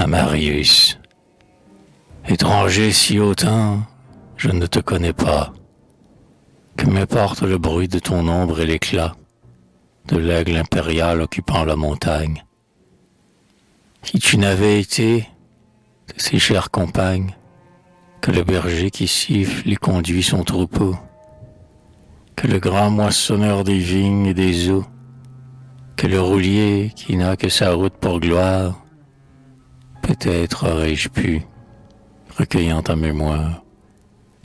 Marius, étranger si autant, je ne te connais pas. Que m'importe le bruit de ton ombre et l'éclat de l'aigle impérial occupant la montagne. Si tu n'avais été de ces chères compagnes, que le berger qui siffle y conduit son troupeau, que le grand moissonneur des vignes et des eaux, que le roulier qui n'a que sa route pour gloire, peut-être aurais-je pu, recueillant ta mémoire,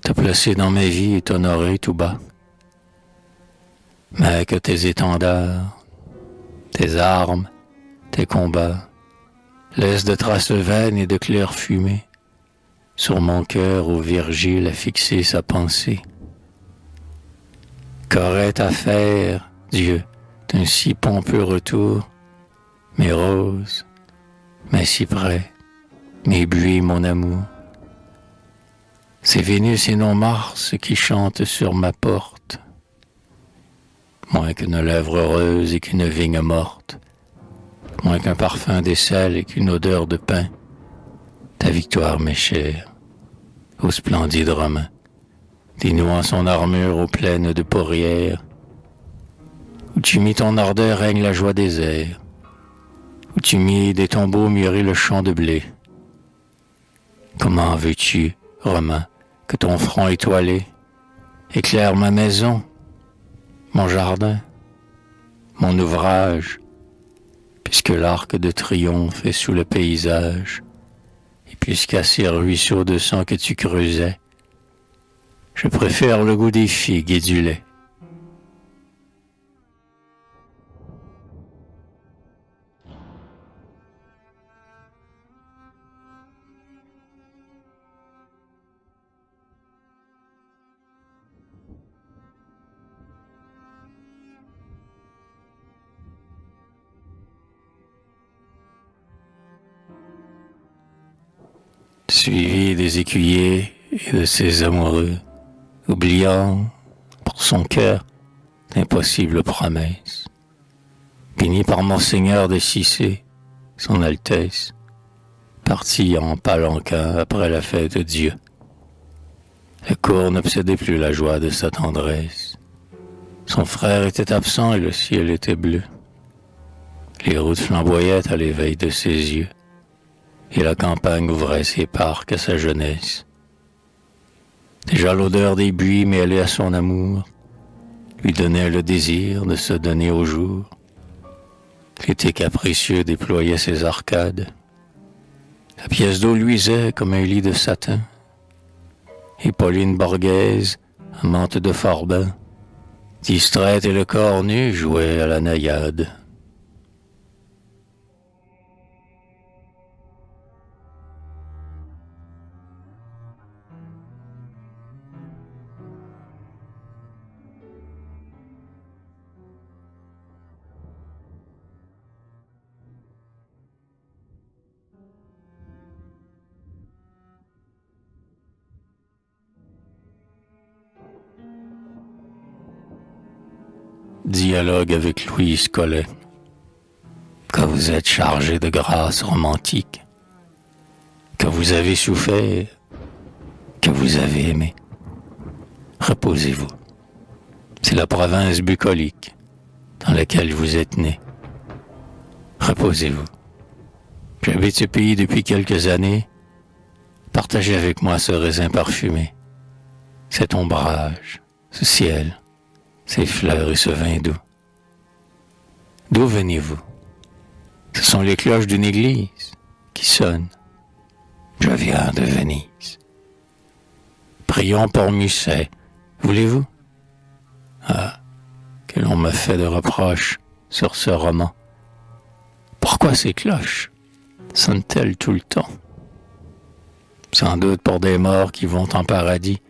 te placer dans ma vie et t'honorer tout bas. Mais que tes étendards, tes armes, tes combats, laissent de traces vaines et de claires fumées sur mon cœur où Virgile a fixé sa pensée. Qu'aurait à faire, Dieu, d'un si pompeux retour, mes roses, mes cyprès, mes buis, mon amour. C'est Vénus et non Mars qui chantent sur ma porte, moins qu'une lèvre heureuse et qu'une vigne morte, moins qu'un parfum d'aisselle et qu'une odeur de pain. Ta victoire m'est chère, ô splendide Romain, dénouant son armure aux plaines de Pourrières, où tu mis ton ardeur règne la joie des airs, où tu mis des tombeaux mûrir le champ de blé. Comment veux-tu, Romain, que ton front étoilé éclaire ma maison, mon jardin, mon ouvrage, puisque l'arc de triomphe est sous le paysage, et puisqu'à ces ruisseaux de sang que tu creusais, je préfère le goût des figues et du lait. Suivi des écuyers et de ses amoureux, oubliant pour son cœur d'impossibles promesses, béni par Monseigneur de Cissé, son Altesse, parti en palanquin après la fête de Dieu. La cour n'obsédait plus la joie de sa tendresse. Son frère était absent et le ciel était bleu. Les routes flamboyaient à l'éveil de ses yeux, et la campagne ouvrait ses parcs à sa jeunesse. Déjà l'odeur des buis mêlée à son amour lui donnait le désir de se donner au jour. L'été capricieux déployait ses arcades. La pièce d'eau luisait comme un lit de satin. Et Pauline Borghese, amante de Forbin, distraite et le corps nu, jouait à la naïade. Dialogue avec Louise Collet. Quand vous êtes chargé de grâce romantique, que vous avez souffert, que vous avez aimé, reposez-vous. C'est la province bucolique dans laquelle vous êtes né. Reposez-vous. J'habite ce pays depuis quelques années. Partagez avec moi ce raisin parfumé, cet ombrage, ce ciel, ces fleurs et ce vin doux. D'où venez-vous? Ce sont les cloches d'une église qui sonnent. Je viens de Venise. Prions pour Musset. Voulez-vous? Ah, que l'on me fait de reproches sur ce roman. Pourquoi ces cloches sonnent-elles tout le temps? Sans doute pour des morts qui vont en paradis.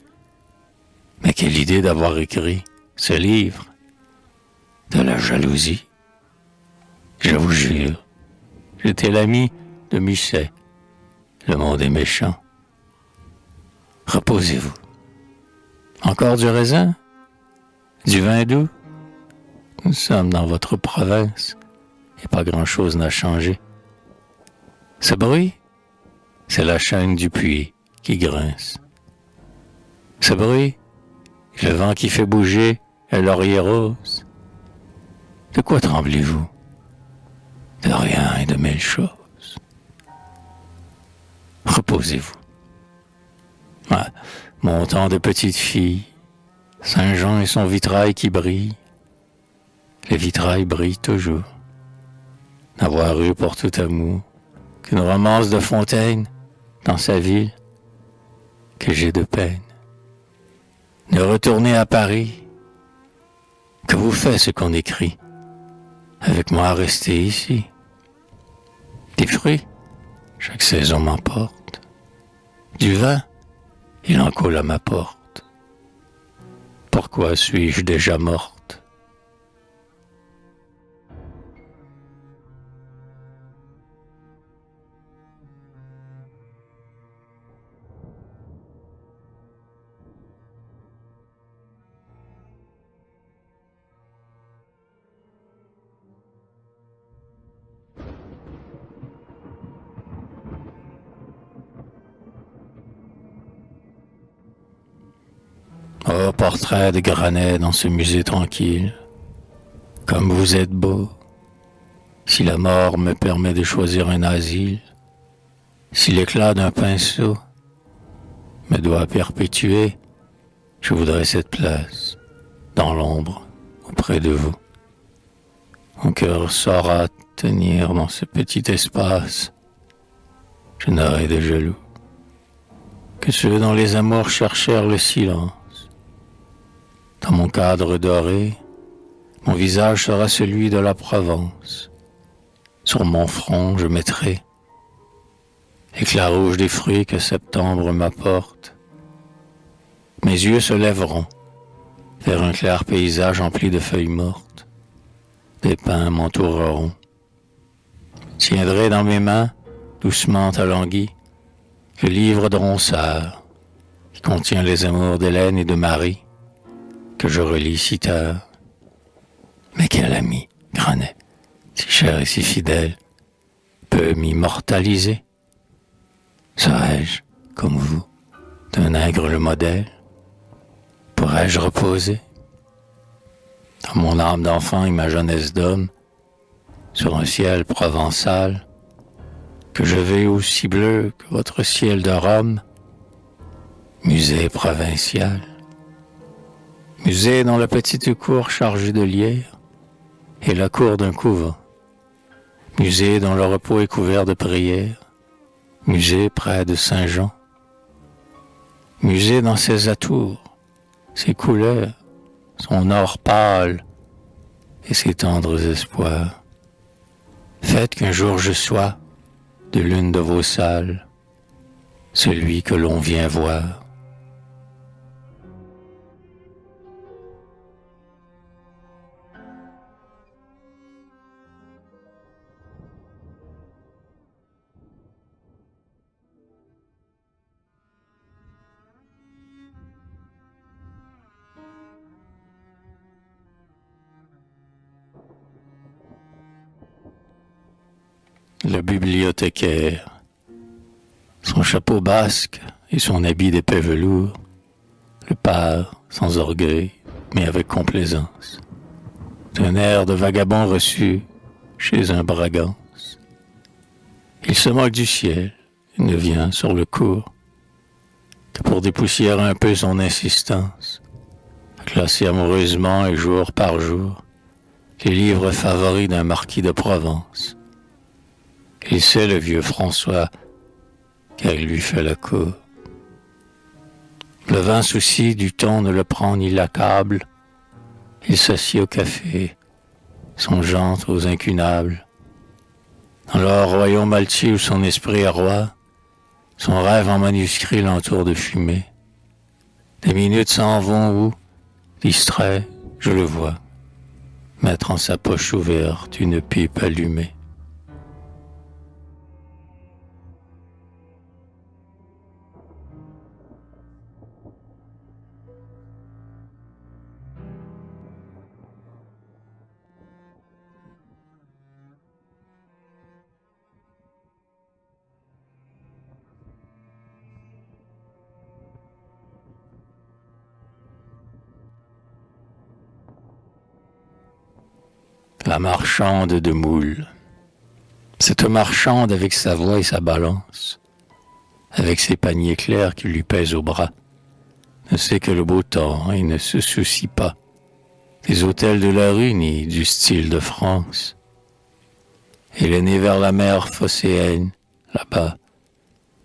Mais quelle idée d'avoir écrit ce livre. De la jalousie. Je vous jure, j'étais l'ami de Musset. Le monde est méchant. Reposez-vous. Encore du raisin? Du vin doux? Nous sommes dans votre province et pas grand-chose n'a changé. Ce bruit, c'est la chaîne du puits qui grince. Ce bruit, le vent qui fait bouger un laurier rose. De quoi tremblez-vous? De rien et de mille choses. Reposez-vous. Ah, mon temps de petite fille, Saint-Jean et son vitrail qui brille. Les vitrails brillent toujours. N'avoir eu pour tout amour qu'une romance de fontaine dans sa ville, que j'ai de peine. Ne retourner à Paris, que vous fait ce qu'on écrit? Avec moi rester ici. Des fruits, chaque saison m'emporte. Du vin, il en coule à ma porte. Pourquoi suis-je déjà morte? Oh, portrait de Granet dans ce musée tranquille. Comme vous êtes beau. Si la mort me permet de choisir un asile, si l'éclat d'un pinceau me doit perpétuer, je voudrais cette place, dans l'ombre, auprès de vous. Mon cœur saura tenir dans ce petit espace. Je n'aurai de jaloux que ceux dont les amours cherchèrent le silence. Dans mon cadre doré, mon visage sera celui de la Provence. Sur mon front, je mettrai l'éclat rouge des fruits que septembre m'apporte. Mes yeux se lèveront vers un clair paysage empli de feuilles mortes. Des pins m'entoureront. Je tiendrai dans mes mains, doucement alanguis, le livre de Ronsard, qui contient les amours d'Hélène et de Marie, que je relis si tard. Mais quel ami, Granet, si cher et si fidèle, peut m'immortaliser? Serais-je, comme vous, d'un nègre le modèle? Pourrais-je reposer dans mon âme d'enfant et ma jeunesse d'homme sur un ciel provençal que je vais aussi bleu que votre ciel de Rome? Musée provincial, musée dans la petite cour chargée de lierre et la cour d'un couvent, musée dont le repos est couvert de prières, musée près de Saint-Jean, musée dans ses atours, ses couleurs, son or pâle et ses tendres espoirs. Faites qu'un jour je sois, de l'une de vos salles, celui que l'on vient voir. Le bibliothécaire, son chapeau basque et son habit d'épais velours, le part sans orgueil, mais avec complaisance, d'un air de vagabond reçu chez un Bragance. Il se moque du ciel et ne vient sur le cours que pour dépoussiérer un peu son insistance, classer amoureusement et jour par jour les livres favoris d'un marquis de Provence. Il sait le vieux François, car il lui fait la cour. Le vain souci du ton ne le prend ni l'accable. Il s'assied au café, songeant aux incunables. Dans leur royaume altier où son esprit est roi, son rêve en manuscrit l'entoure de fumée. Des minutes s'en vont où, distrait, je le vois, mettre en sa poche ouverte une pipe allumée. la marchande de moules. Cette marchande avec sa voix et sa balance, avec ses paniers clairs qui lui pèsent au bras, ne sait que le beau temps et ne se soucie pas des hôtels de la rue ni du style de France. Elle est née vers la mer phocéenne, là-bas,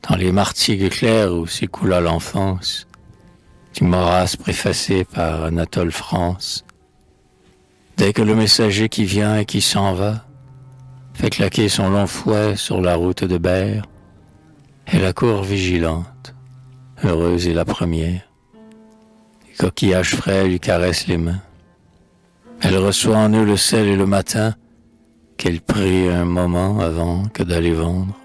dans les martigues claires où s'écoula l'enfance, du morasse préfacé par Anatole France. Dès que le messager qui vient et qui s'en va fait claquer son long fouet sur la route de Berre, elle accourt vigilante, heureuse et la première. Les coquillages frais lui caressent les mains. Elle reçoit en eux le sel et le matin qu'elle prit un moment avant que d'aller vendre.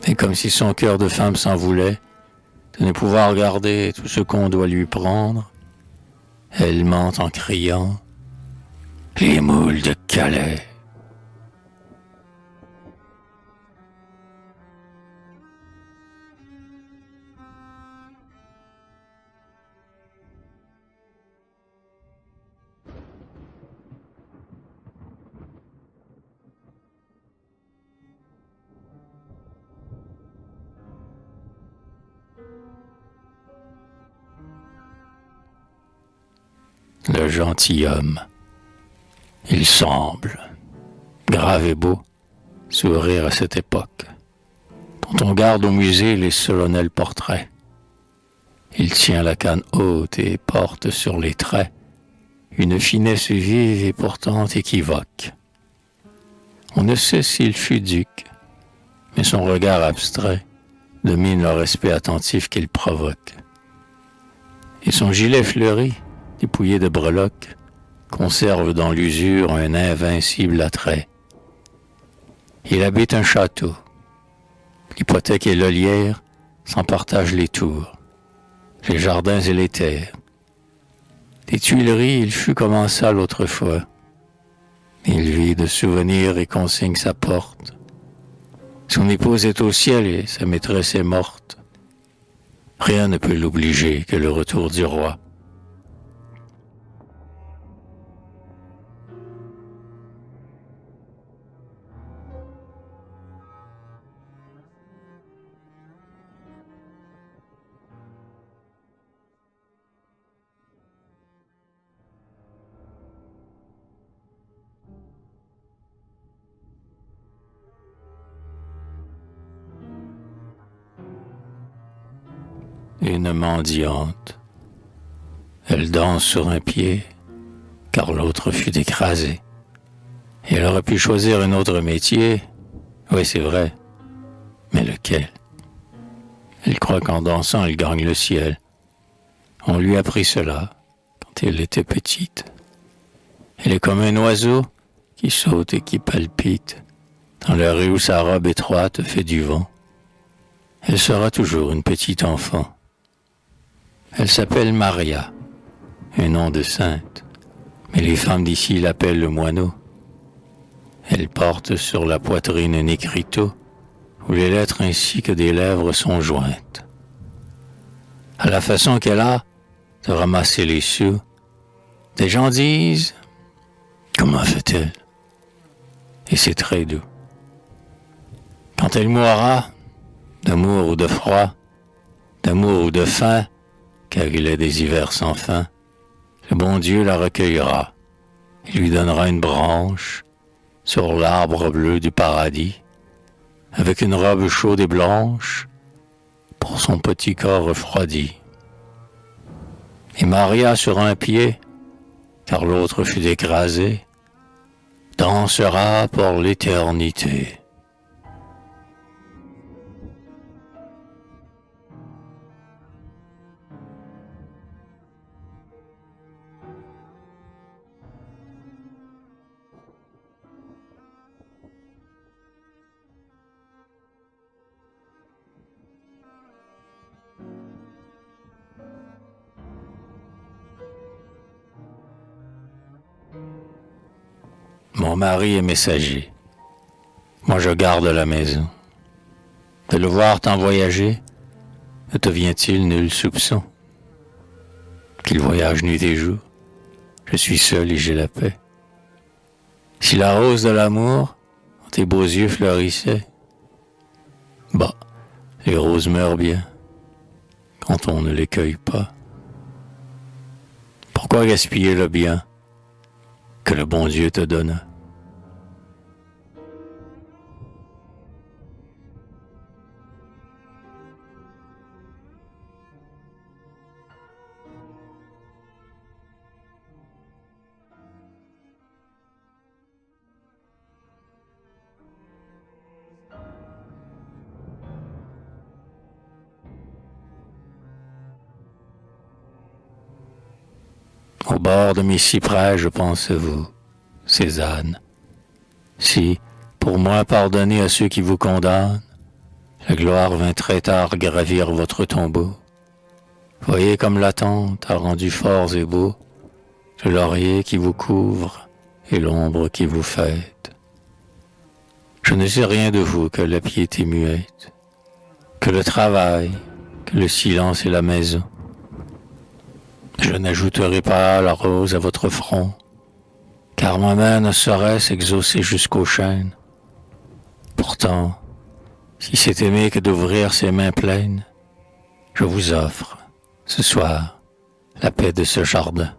Et comme si son cœur de femme s'en voulait, de ne pouvoir garder tout ce qu'on doit lui prendre, elle ment en criant « Les moules de Calais !» Le gentilhomme, il semble, grave et beau, sourire à cette époque, dont on garde au musée les solennels portraits. Il tient la canne haute et porte sur les traits une finesse vive et pourtant équivoque. On ne sait s'il fut duc, mais son regard abstrait domine le respect attentif qu'il provoque. Et son gilet fleuri, dépouillé de breloques, conserve dans l'usure un invincible attrait. Il habite un château. L'hypothèque et l'olière s'en partagent les tours, les jardins et les terres. Des Tuileries, il fut commensal autrefois. Il vit de souvenirs et consigne sa porte. Son épouse est au ciel et sa maîtresse est morte. Rien ne peut l'obliger que le retour du roi. Une mendiante. Elle danse sur un pied, car l'autre fut écrasé. Et elle aurait pu choisir un autre métier. Oui, c'est vrai. Mais lequel? Elle croit qu'en dansant, elle gagne le ciel. On lui a appris cela quand elle était petite. Elle est comme un oiseau qui saute et qui palpite dans la rue où sa robe étroite fait du vent. Elle sera toujours une petite enfant. Elle s'appelle Maria, un nom de sainte, mais les femmes d'ici l'appellent le moineau. Elle porte sur la poitrine un écriteau où les lettres ainsi que des lèvres sont jointes. À la façon qu'elle a de ramasser les sous, des gens disent « Comment fait-elle ?» Et c'est très doux. Quand elle mourra, d'amour ou de froid, d'amour ou de faim, car il est des hivers sans fin, le bon Dieu la recueillera et lui donnera une branche sur l'arbre bleu du paradis, avec une robe chaude et blanche pour son petit corps refroidi. Et Maria sur un pied, car l'autre fut écrasé, dansera pour l'éternité. Mon mari est messager. Moi, je garde la maison. De le voir tant voyager, ne te vient-il nul soupçon? Qu'il voyage nuit et jour, je suis seul et j'ai la paix. Si la rose de l'amour, dans tes beaux yeux fleurissait, bah, les roses meurent bien quand on ne les cueille pas. Pourquoi gaspiller le bien que le bon Dieu te donna? Au bord de mes cyprès, je pense à vous, Cézanne. Si, pour moi, pardonnez à ceux qui vous condamnent, la gloire vint très tard gravir votre tombeau. Voyez comme l'attente a rendu forts et beaux le laurier qui vous couvre et l'ombre qui vous fête. Je ne sais rien de vous que la piété muette, que le travail, que le silence et la maison. Je n'ajouterai pas la rose à votre front, car ma main ne saurait s'exaucer jusqu'aux chaînes. Pourtant, si c'est aimer que d'ouvrir ses mains pleines, je vous offre, ce soir, la paix de ce jardin,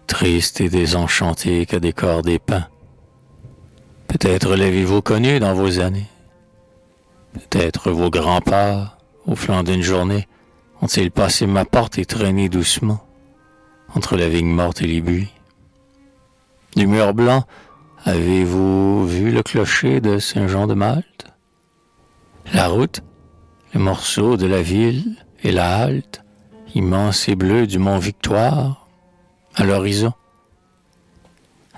triste et désenchanté que décore des pins. Peut-être l'avez-vous connu dans vos années. Peut-être vos grands-parts, au flanc d'une journée, ont-ils passé ma porte et traîné doucement entre la vigne morte et les buis. Du mur blanc, avez-vous vu le clocher de Saint-Jean-de-Malte? La route, le morceau de la ville et la halte, immense et bleue du mont Victoire, à l'horizon.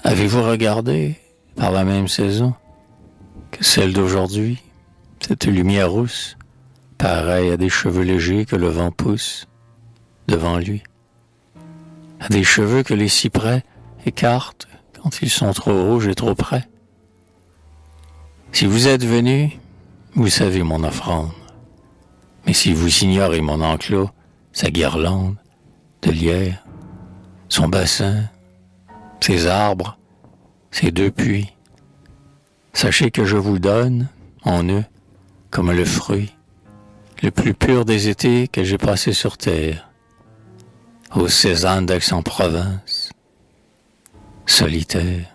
Avez-vous regardé, par la même saison, que celle d'aujourd'hui, cette lumière rousse, pareille à des cheveux légers que le vent pousse devant lui? À des cheveux que les cyprès écartent quand ils sont trop rouges et trop près. Si vous êtes venu, vous savez mon offrande. Mais si vous ignorez mon enclos, sa guirlande de lierre, son bassin, ses arbres, ses deux puits, sachez que je vous donne, en eux, comme le fruit, le plus pur des étés que j'ai passé sur terre, aux Cézanne d'Aix-en-Provence, solitaire.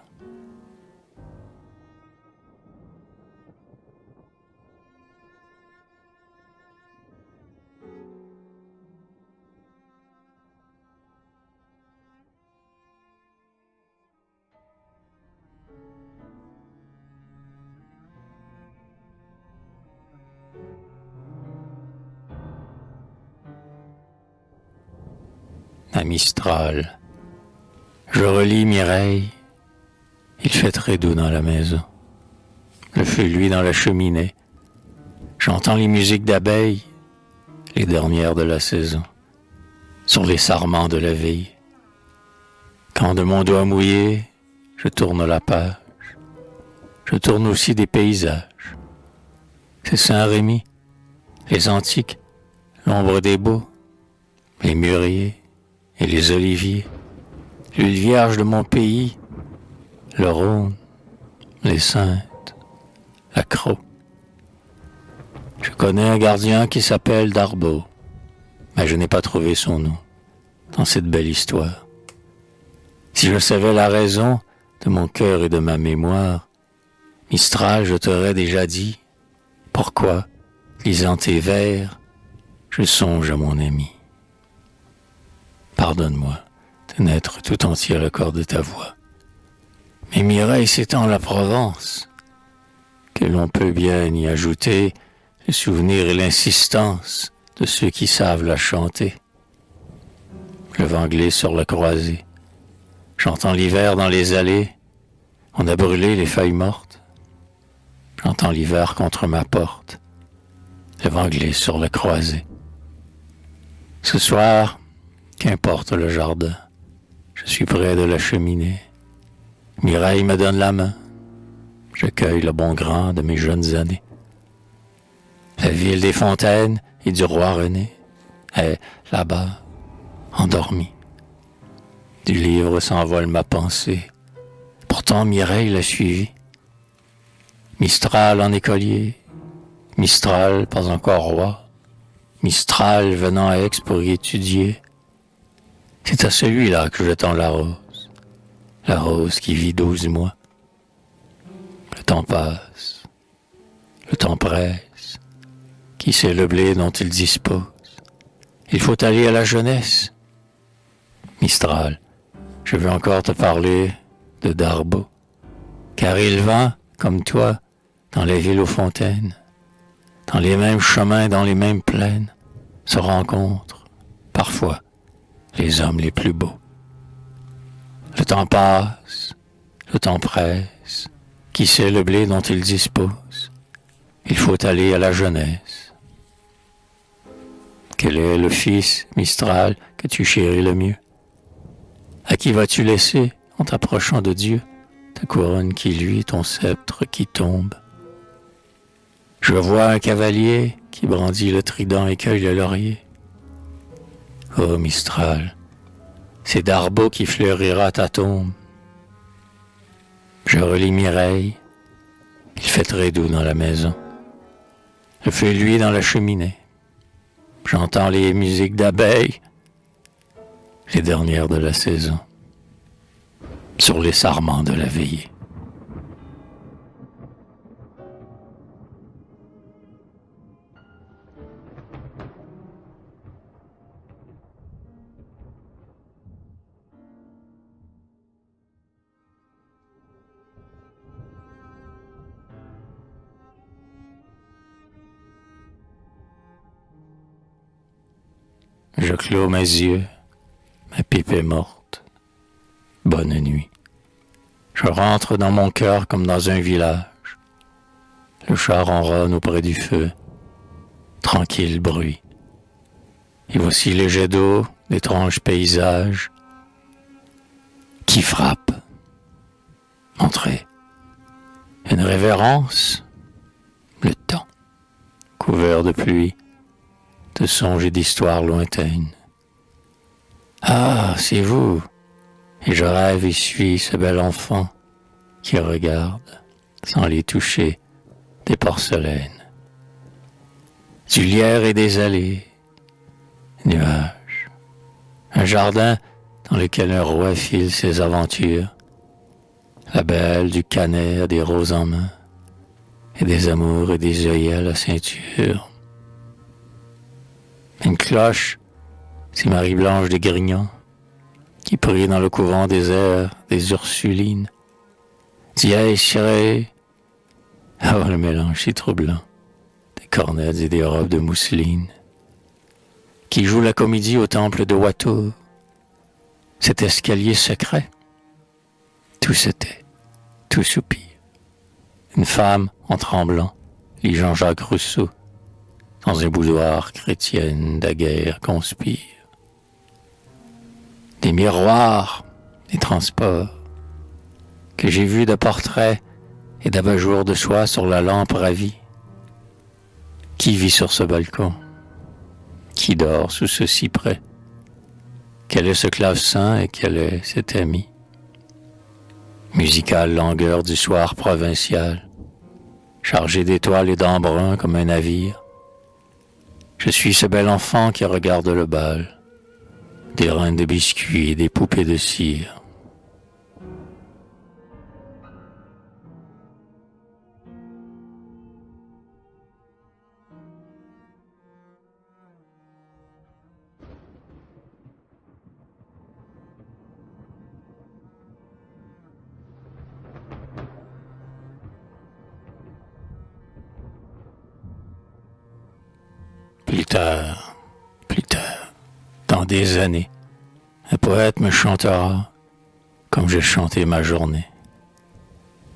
À Mistral, je relis Mireille, il fait très doux dans la maison. Le feu luit dans la cheminée. J'entends les musiques d'abeilles, les dernières de la saison, sur les sarments de la veille. Quand de mon doigt mouillé, je tourne la page, je tourne aussi des paysages. C'est Saint-Rémy, les antiques, l'ombre des baux, les mûriers et les oliviers, l'huile vierge de mon pays, le Rhône, les Saintes, la Crau. Je connais un gardien qui s'appelle Darbo, mais je n'ai pas trouvé son nom dans cette belle histoire. Si je savais la raison de mon cœur et de ma mémoire, Mistral, je t'aurais déjà dit pourquoi, lisant tes vers, je songe à mon ami. Pardonne-moi de n'être tout entier à l'accord de ta voix. Mais Mireille, c'est en la Provence que l'on peut bien y ajouter le souvenir et l'insistance de ceux qui savent la chanter. Le vent glisse sur la croisée. J'entends l'hiver dans les allées. On a brûlé les feuilles mortes. J'entends l'hiver contre ma porte. Le vent glisse sur la croisée. Ce soir, qu'importe le jardin, je suis près de la cheminée. Mireille me donne la main. Je cueille le bon grain de mes jeunes années. La ville des fontaines et du roi René est là-bas, endormie. Du livre s'envole ma pensée. Pourtant Mireille l'a suivi. Mistral en écolier, Mistral pas encore roi, Mistral venant à Aix pour y étudier. C'est à celui-là que je tends la rose qui vit 12 mois. Le temps passe, le temps presse, qui sait le blé dont il dispose. Il faut aller à la jeunesse. Mistral, je veux encore te parler de Darbo, car il va, comme toi, dans les villes aux fontaines, dans les mêmes chemins, dans les mêmes plaines, se rencontrent, parfois, les hommes les plus beaux. Le temps passe, le temps presse, qui sait le blé dont il dispose. Il faut aller à la jeunesse. Quel est le fils, Mistral, que tu chéris le mieux? À qui vas-tu laisser, en t'approchant de Dieu, ta couronne qui luit, ton sceptre qui tombe? Je vois un cavalier qui brandit le trident et cueille le laurier. Oh Mistral, c'est Darbo qui fleurira ta tombe. Je relis Mireille, il fait très doux dans la maison. Le feu luit dans la cheminée. J'entends les musiques d'abeilles, les dernières de la saison, sur les sarments de la veillée. Je clôt mes yeux, ma pipe est morte. Bonne nuit. Je rentre dans mon cœur comme dans un village. Le chat ronronne auprès du feu. Tranquille bruit. Et voici les jets d'eau, l'étrange paysage qui frappe. Entrez. Une révérence. Le temps, couvert de pluie, de songes et d'histoires lointaines. Ah, c'est vous. Et je rêve et suis ce bel enfant qui regarde, sans les toucher, des porcelaines. Du lierre et des allées, nuages, un jardin dans lequel un roi file ses aventures, la belle du canet a des roses en main, et des amours et des œillets à la ceinture. Une cloche, c'est Marie-Blanche des Grignons, qui prie dans le couvent désert des Ursulines. Dies irae. Ah, le mélange si troublant, des cornettes et des robes de mousseline, qui joue la comédie au temple de Watteau. Cet escalier secret, tout se tait, tout soupire. Une femme, en tremblant, lit Jean-Jacques Rousseau. Dans un boudoir chrétienne, daguerre conspire. Des miroirs, des transports, que j'ai vus de portraits et d'abat-jour de soie sur la lampe ravie. Qui vit sur ce balcon? Qui dort sous ce cyprès? Quel est ce clavecin et quel est cet ami? Musicale langueur du soir provincial, chargé d'étoiles et d'embruns comme un navire. Je suis ce bel enfant qui regarde le bal, des reines de biscuits et des poupées de cire. Plus tard, dans des années, un poète me chantera comme j'ai chanté ma journée.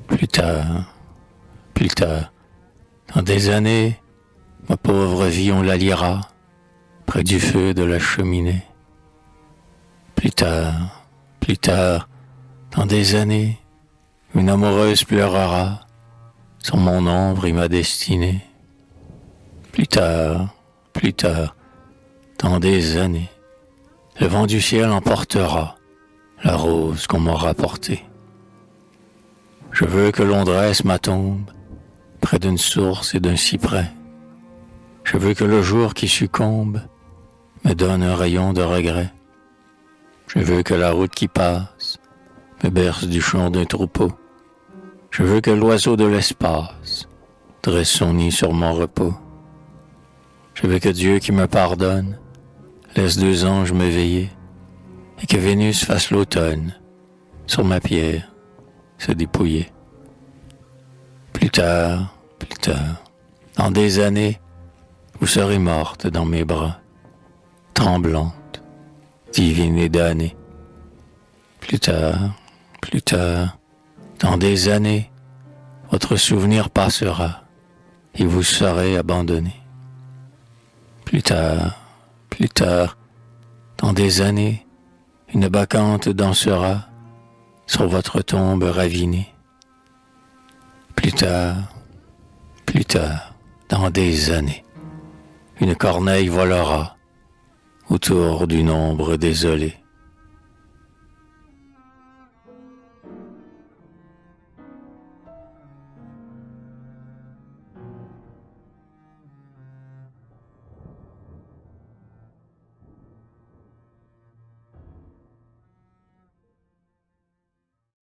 Plus tard, dans des années, ma pauvre vie on la lira près du feu de la cheminée. Plus tard, dans des années, une amoureuse pleurera sur mon ombre et ma destinée. Plus tard, dans des années, le vent du ciel emportera la rose qu'on m'aura portée. Je veux que l'on dresse ma tombe près d'une source et d'un cyprès. Je veux que le jour qui succombe me donne un rayon de regret. Je veux que la route qui passe me berce du chant d'un troupeau. Je veux que l'oiseau de l'espace dresse son nid sur mon repos. Je veux que Dieu qui me pardonne laisse 2 anges me veiller et que Vénus fasse l'automne sur ma pierre se dépouiller. Plus tard, dans des années, vous serez morte dans mes bras, tremblante, divine et damnée. Plus tard, dans des années, votre souvenir passera et vous serez abandonnée. Plus tard, dans des années, une bacchante dansera sur votre tombe ravinée. Plus tard, dans des années, une corneille volera autour d'une ombre désolée.